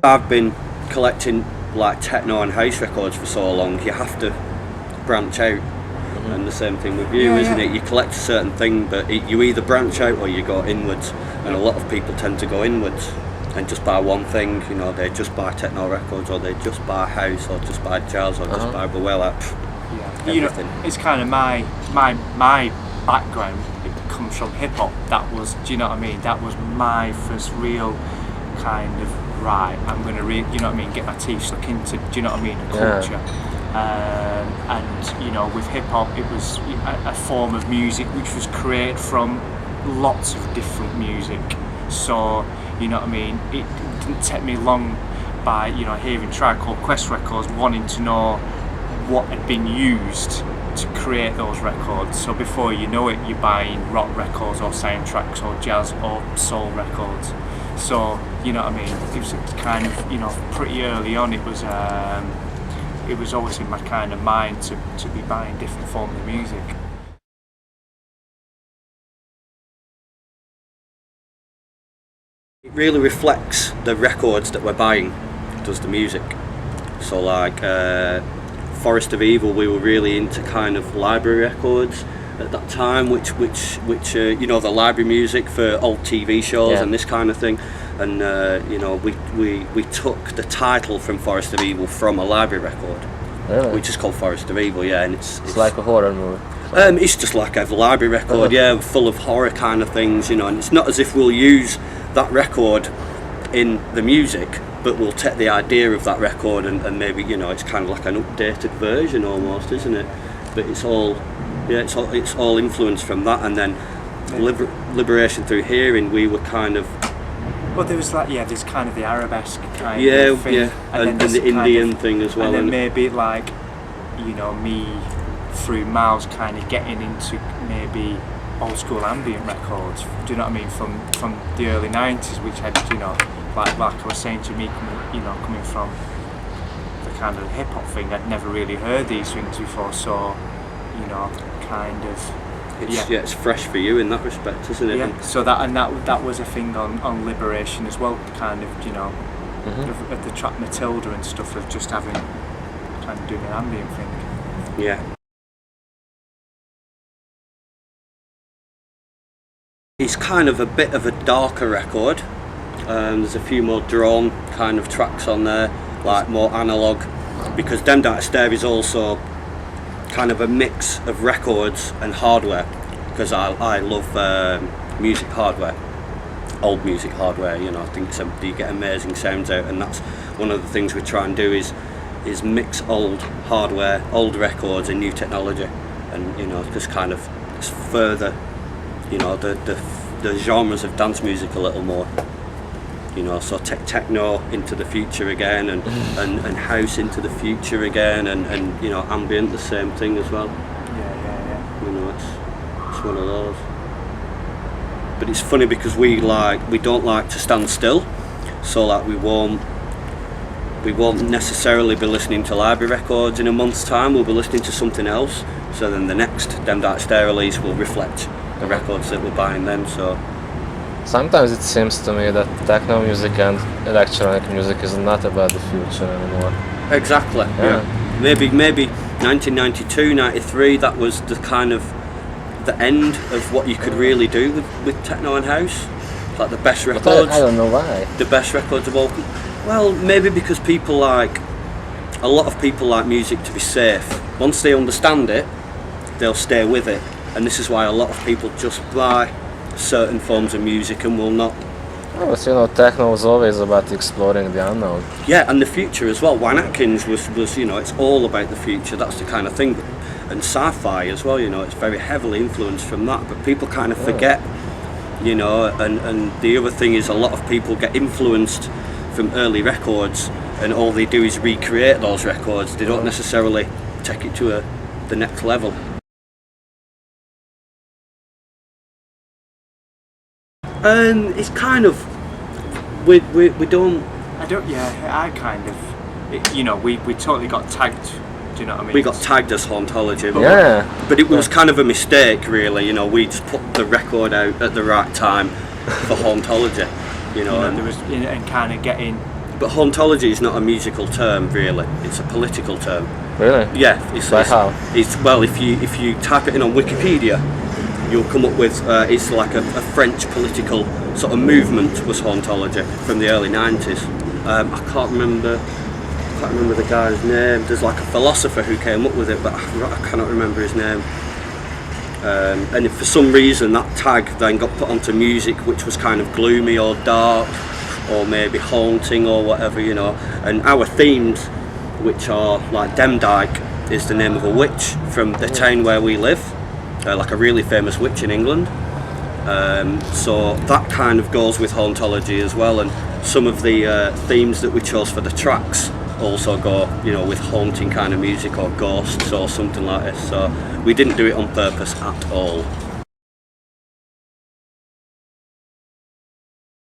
I've been collecting like techno and house records for so long, you have to branch out. And the same thing with you, isn't it? You collect a certain thing, but you either branch out or you go inwards. And a lot of people tend to go inwards and just buy one thing. You know, they just buy techno records, or they just buy house, or just buy jazz, or just buy everything. You know, it's kind of my background. It comes from hip hop. That was, do you know what I mean? That was my first real kind of I'm going to you know what I mean? Get my teeth stuck into. Do you know what I mean? A culture. And you know, with hip hop, it was a form of music which was created from lots of different music. So you know what I mean, it didn't take me long by, you know, hearing Tribe Called Quest records, wanting to know what had been used to create those records. So before you know it, you're buying rock records or soundtracks or jazz or soul records. So you know what I mean, it was kind of, you know, pretty early on, it was always in my kind of mind to be buying different forms of music. It really reflects the records that we're buying, does the music. So like Forest of Evil, we were really into kind of library records at that time, which you know, the library music for old TV shows and this kind of thing. And you know, we took the title from Forest of Evil from a library record. Really? Which is called Forest of Evil, and it's like a horror movie. It's just like a library record, full of horror kind of things, you know. And it's not as if we'll use that record in the music, but we'll take the idea of that record and maybe, you know, it's kind of like an updated version almost, isn't it? But it's all influenced from that. And then Liberation Through Hearing, we were kind of. Well, there was like, there's kind of the arabesque kind of thing. And the Indian thing as well. And then maybe like, you know, me through Miles kind of getting into maybe old school ambient records. Do you know what I mean? From the early 90s, which had, you know, like I was saying to me, coming from the kind of hip hop thing, I'd never really heard these things before. So, you know, kind of. It's fresh for you in that respect, isn't it? Yeah. So that was a thing on Liberation as well, kind of, you know, of the track Matilda and stuff, of just kind of doing an ambient thing. Yeah. It's kind of a bit of a darker record. There's a few more drawn kind of tracks on there, like more analogue, because Demdike is also kind of a mix of records and hardware, because I love music hardware, old music hardware. You know, I think you get amazing sounds out, and that's one of the things we try and do is mix old hardware, old records, and new technology, and you know, just kind of further, you know, the genres of dance music a little more. You know, so take techno into the future again, and house into the future again, and you know, ambient the same thing as well. Yeah. You know, it's one of those. But it's funny because we don't like to stand still, so like we won't necessarily be listening to library records in a month's time. We'll be listening to something else. So then the next Demdike release will reflect the records that we're buying then. So. Sometimes it seems to me that techno music and electronic music is not about the future anymore. Exactly. Yeah. Maybe 1992, 93. That was the kind of the end of what you could really do with techno and house. Like the best records. But I don't know why. The best records of all. Well, maybe because a lot of people like music to be safe. Once they understand it, they'll stay with it. And this is why a lot of people just buy certain forms of music and will not. Oh, so, you know, techno was always about exploring the unknown. Yeah, and the future as well. Wayne Atkins was, you know, it's all about the future. That's the kind of thing. And sci-fi as well, you know, it's very heavily influenced from that. But people kind of forget, you know, and the other thing is a lot of people get influenced from early records, and all they do is recreate those records. They don't necessarily take it to the next level. It's kind of we don't. I kind of, you know, we totally got tagged. Do you know what I mean? We got tagged as Hauntology, but it was kind of a mistake, really. You know, we just put the record out at the right time for Hauntology. You know, and there was and kind of getting But hauntology is not a musical term, really. It's a political term. Really? Yeah. By how? It's well, if you type it in on Wikipedia, you'll come up with it's like a French political sort of movement was hauntology from the early 90s. I can't remember the guy's name. There's like a philosopher who came up with it, but I cannot remember his name. And if for some reason that tag then got put onto music which was kind of gloomy or dark or maybe haunting or whatever, you know. And our themes, which are like Demdike is the name of a witch from the town where we live, like a really famous witch in England. So that kind of goes with hauntology as well, and some of the themes that we chose for the tracks also go, you know, with haunting kind of music or ghosts or something like this. So we didn't do it on purpose at all.